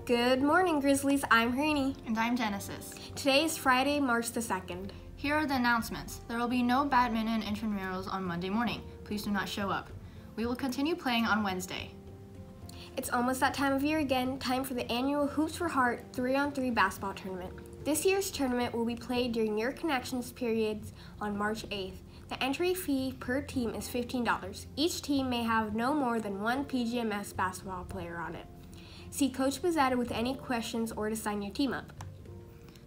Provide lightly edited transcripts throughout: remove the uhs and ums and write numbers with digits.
Good morning, Grizzlies. I'm Rainy. And I'm Genesis. Today is Friday, March the 2nd. Here are the announcements. There will be no badminton intramurals on Monday morning. Please do not show up. We will continue playing on Wednesday. It's almost that time of year again, time for the annual Hoops for Heart 3-on-3 basketball tournament. This year's tournament will be played during Year Connections periods on March 8th. The entry fee per team is $15. Each team may have no more than one PGMS basketball player on it. See Coach Bizzetta with any questions or to sign your team up.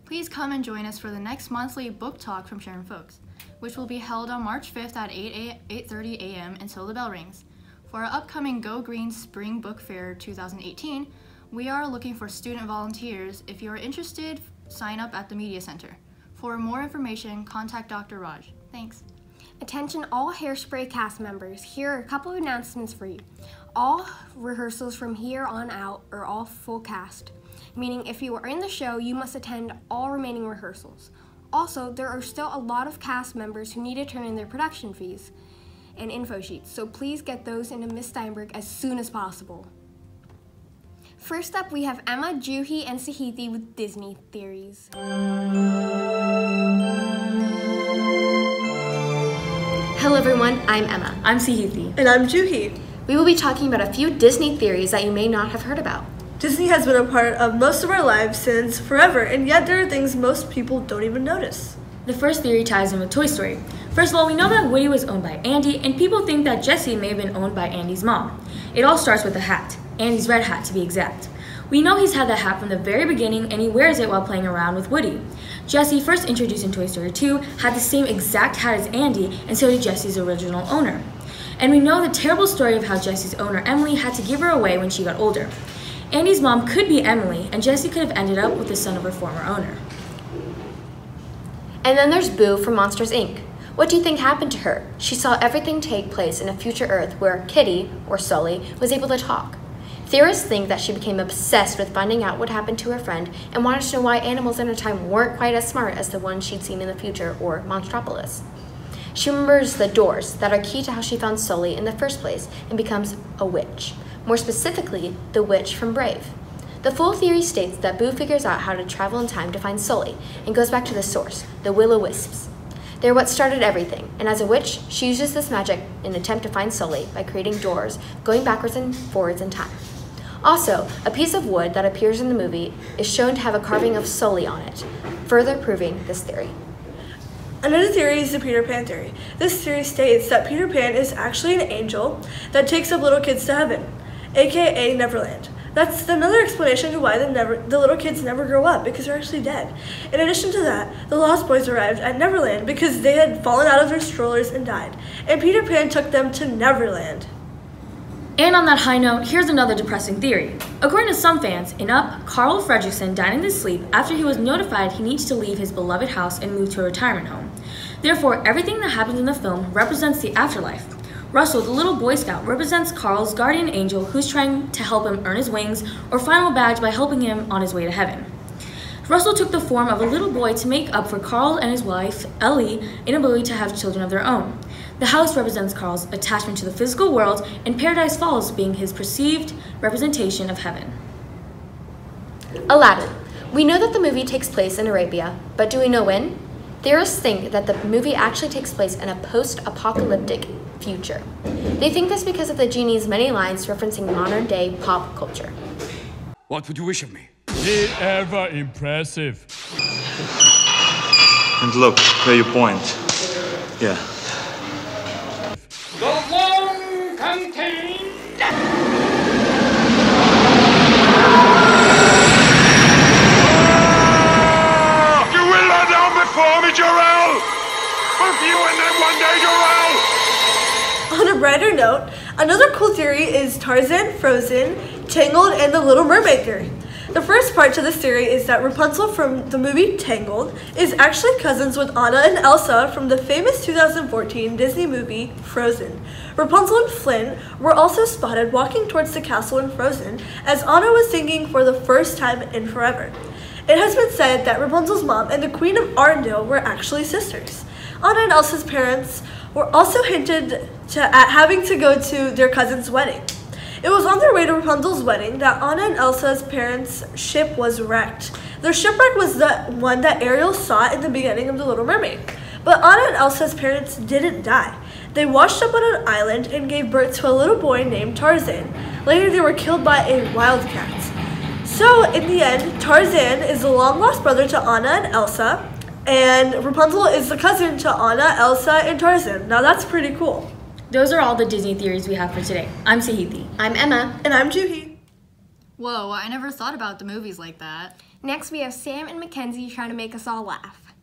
Please come and join us for the next monthly book talk from Sharon Folks, which will be held on March 5th at 8:30 a.m. until the bell rings. For our upcoming Go Green Spring Book Fair 2018, we are looking for student volunteers. If you are interested, sign up at the Media Center. For more information, contact Dr. Raj. Thanks. Attention all Hairspray cast members, here are a couple of announcements for you. All rehearsals from here on out are all full cast, meaning if you are in the show, you must attend all remaining rehearsals. Also, there are still a lot of cast members who need to turn in their production fees and info sheets, so please get those into Miss Steinberg as soon as possible. First up, we have Emma, Juhi, and Sahithi with Disney Theories. Hello everyone, I'm Emma. I'm Sahithi. And I'm Juhi. We will be talking about a few Disney theories that you may not have heard about. Disney has been a part of most of our lives since forever, and yet there are things most people don't even notice. The first theory ties in with Toy Story. First of all, we know that Woody was owned by Andy, and people think that Jessie may have been owned by Andy's mom. It all starts with a hat, Andy's red hat to be exact. We know he's had that hat from the very beginning, and he wears it while playing around with Woody. Jessie, first introduced in Toy Story 2, had the same exact hat as Andy, and so did Jessie's original owner. And we know the terrible story of how Jessie's owner, Emily, had to give her away when she got older. Andy's mom could be Emily, and Jessie could have ended up with the son of her former owner. And then there's Boo from Monsters, Inc. What do you think happened to her? She saw everything take place in a future Earth where Kitty, or Sully, was able to talk. Theorists think that she became obsessed with finding out what happened to her friend and wanted to know why animals in her time weren't quite as smart as the ones she'd seen in the future, or Monstropolis. She remembers the doors that are key to how she found Sully in the first place and becomes a witch. More specifically, the witch from Brave. The full theory states that Boo figures out how to travel in time to find Sully and goes back to the source, the Will-O-Wisps. They're what started everything, and as a witch, she uses this magic in an attempt to find Sully by creating doors going backwards and forwards in time. Also, a piece of wood that appears in the movie is shown to have a carving of Sully on it, further proving this theory. Another theory is the Peter Pan theory. This theory states that Peter Pan is actually an angel that takes up little kids to heaven, aka Neverland. That's another explanation to why the little kids never grow up, because they're actually dead. In addition to that, the Lost Boys arrived at Neverland because they had fallen out of their strollers and died, and Peter Pan took them to Neverland. And on that high note, here's another depressing theory. According to some fans, in Up, Carl Fredricksen died in his sleep after he was notified he needs to leave his beloved house and move to a retirement home. Therefore, everything that happens in the film represents the afterlife. Russell, the little Boy Scout, represents Carl's guardian angel who's trying to help him earn his wings or final badge by helping him on his way to heaven. Russell took the form of a little boy to make up for Carl and his wife, Ellie, inability to have children of their own. The house represents Carl's attachment to the physical world, and Paradise Falls being his perceived representation of heaven. Aladdin. We know that the movie takes place in Arabia, but do we know when? Theorists think that the movie actually takes place in a post-apocalyptic future. They think this because of the genie's many lines referencing modern-day pop culture. What would you wish of me? Be ever impressive. And look, where you point. Yeah. The long contained. You will not down before me, Jarrell! Both you and then one day, Jarrell! On a brighter note, another cool theory is Tarzan, Frozen, Tangled, and the Little Mermaid theory. The first part to this theory is that Rapunzel from the movie Tangled is actually cousins with Anna and Elsa from the famous 2014 Disney movie Frozen. Rapunzel and Flynn were also spotted walking towards the castle in Frozen as Anna was singing for the first time in forever. It has been said that Rapunzel's mom and the Queen of Arendelle were actually sisters. Anna and Elsa's parents were also hinted at having to go to their cousin's wedding. It was on their way to Rapunzel's wedding that Anna and Elsa's parents' ship was wrecked. Their shipwreck was the one that Ariel saw in the beginning of The Little Mermaid. But Anna and Elsa's parents didn't die. They washed up on an island and gave birth to a little boy named Tarzan. Later, they were killed by a wildcat. So, in the end, Tarzan is the long-lost brother to Anna and Elsa, and Rapunzel is the cousin to Anna, Elsa, and Tarzan. Now, that's pretty cool. Those are all the Disney theories we have for today. I'm Sahithi. I'm Emma. And I'm Juhi. Whoa, I never thought about the movies like that. Next, we have Sam and Mackenzie trying to make us all laugh.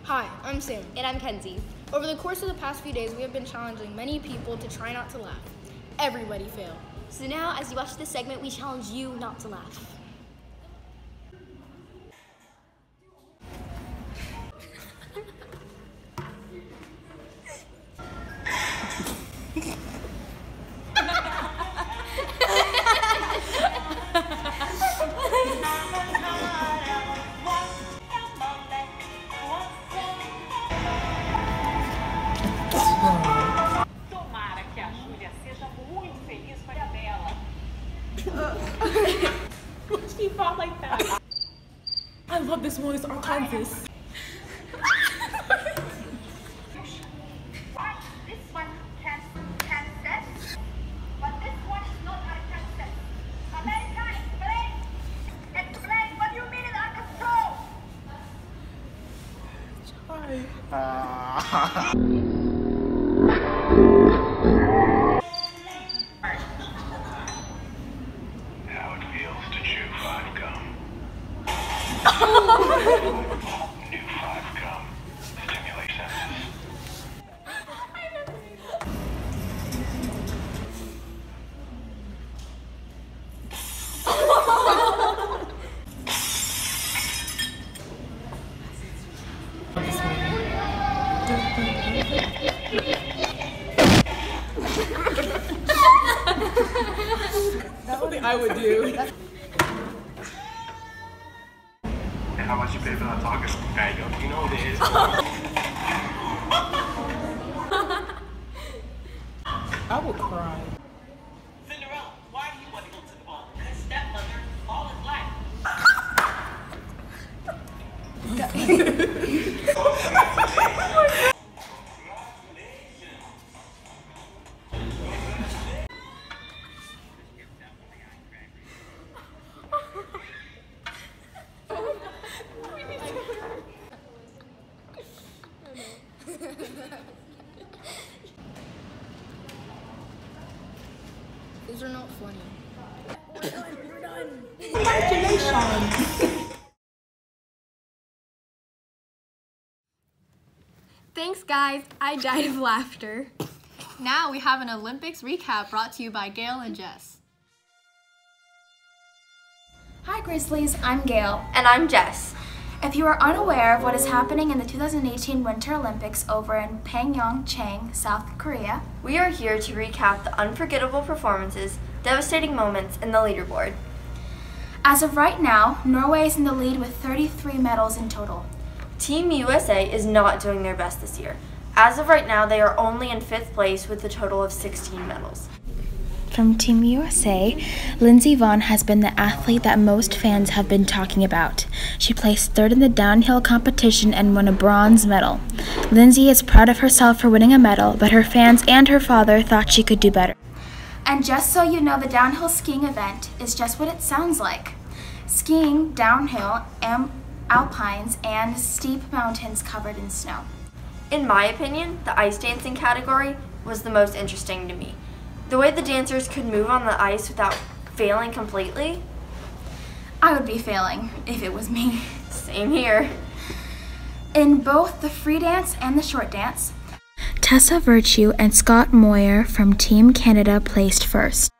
Hi, I'm Sam. And I'm Kenzie. Over the course of the past few days, we have been challenging many people to try not to laugh. Everybody failed. So now, as you watch this segment, we challenge you not to laugh. She fought like that. I love this one. It's Arkansas. This one can set, but this one is not Arkansas. America, explain. What do you mean in Arkansas? How it feels to chew 5 gum. New 5 gum. Stimulate senses. That's something I would do. And how much you pay for that taco? There you go. You know what it is. I will cry. Cinderella, why do you want to go to the ball? Because stepmother all his life. Those are not funny. We're done. Congratulations. Thanks, guys. I died of laughter. Now we have an Olympics recap brought to you by Gail and Jess. Hi Grizzlies, I'm Gail. And I'm Jess. If you are unaware of what is happening in the 2018 Winter Olympics over in Pyeongchang, South Korea, we are here to recap the unforgettable performances, devastating moments, and the leaderboard. As of right now, Norway is in the lead with 33 medals in total. Team USA is not doing their best this year. As of right now, they are only in 5th place with a total of 16 medals. From Team USA, Lindsey Vonn has been the athlete that most fans have been talking about. She placed 3rd in the downhill competition and won a bronze medal. Lindsey is proud of herself for winning a medal, but her fans and her father thought she could do better. And just so you know, the downhill skiing event is just what it sounds like. Skiing downhill, alpines, and steep mountains covered in snow. In my opinion, the ice dancing category was the most interesting to me. The way the dancers could move on the ice without failing completely. I would be failing if it was me. Same here. In both the free dance and the short dance, Tessa Virtue and Scott Moyer from Team Canada placed first,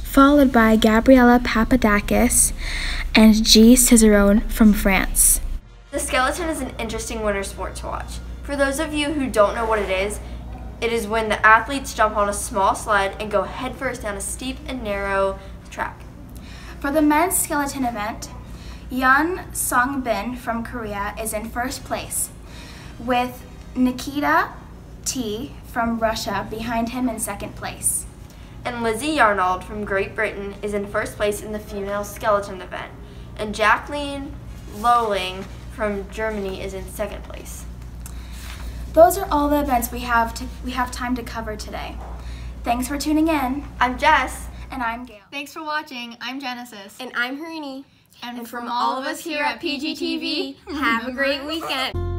followed by Gabriella Papadakis and G. Cicerone from France. The skeleton is an interesting winter sport to watch. For those of you who don't know what it is when the athletes jump on a small sled and go headfirst down a steep and narrow track. For the men's skeleton event, Yeon Sung-bin from Korea is in first place, with Nikita T from Russia behind him in second place. And Lizzie Yarnold from Great Britain is in first place in the female skeleton event. And Jacqueline Lowling from Germany is in second place. Those are all the events we have time to cover today. Thanks for tuning in. I'm Jess. And I'm Gail. Thanks for watching. I'm Genesis. And I'm Harini. And from all of us here at PGTV, have a great weekend.